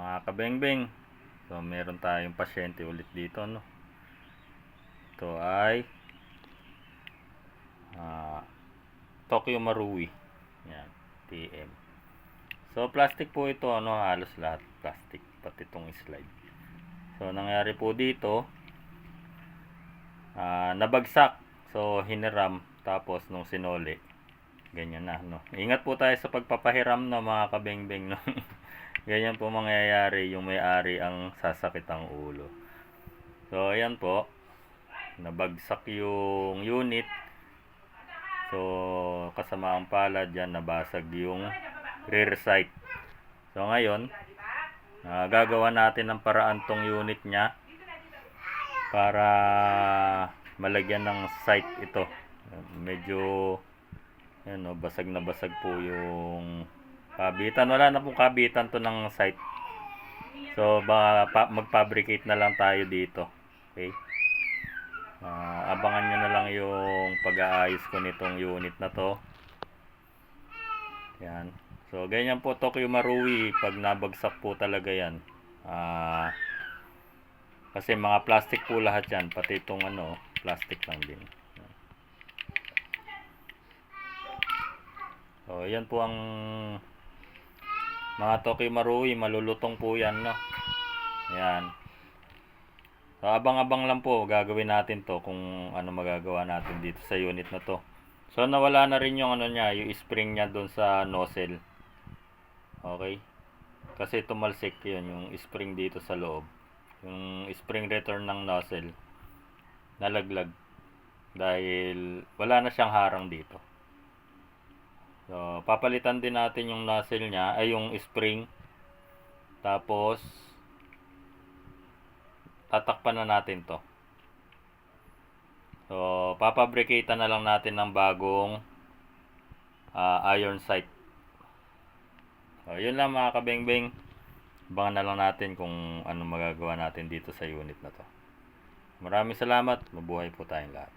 Mga kabengbeng, so meron tayong pasyente ulit dito, no? Ito ay Tokyo Marui. Yan, TM. So plastic po ito, ano, halos lahat plastic, pati itong slide. So nangyari po dito, nabagsak. So hiniram, tapos nung sinoli, ganyan na, no? Ingat po tayo sa pagpapahiram, no, mga kabengbeng, no? Ganyan po mangyayari, yung may-ari ang sasakit ang ulo. So ayan po, nabagsak yung unit. So kasama ang pala dyan, nabasag yung rear sight. So ngayon, gagawa natin ng paraan tong unit nya para malagyan ng sight ito. Medyo yan, no, basag na basag po yung kabitan. Wala na pong kabitan to ng sight. So mag-fabricate na lang tayo dito. Okay, abangan nyo na lang yung pag-aayos ko nitong unit na to. Yan. So ganyan po Tokyo Marui pag nabagsak po talaga yan. Kasi mga plastic po lahat yan, pati itong ano, plastic lang din. So yan po ang mga Tokyo Marui, malulutong po yan, no? Yan. So abang-abang lang po, gagawin natin to kung ano magagawa natin dito sa unit na to. So nawala na rin yung ano niya, yung spring niya doon sa nozzle. Okay? Kasi tumalsik yun, yung spring dito sa loob. Yung spring return ng nozzle nalaglag dahil wala na siyang harang dito. So papalitan din natin yung nozzle niya, ay yung spring. Tapos tatakpan na natin to. So papabricate na lang natin ng bagong iron sight. So yun lang mga kabengbeng. Abangan na lang natin kung ano magagawa natin dito sa unit na to. Maraming salamat. Mabuhay po tayong lahat.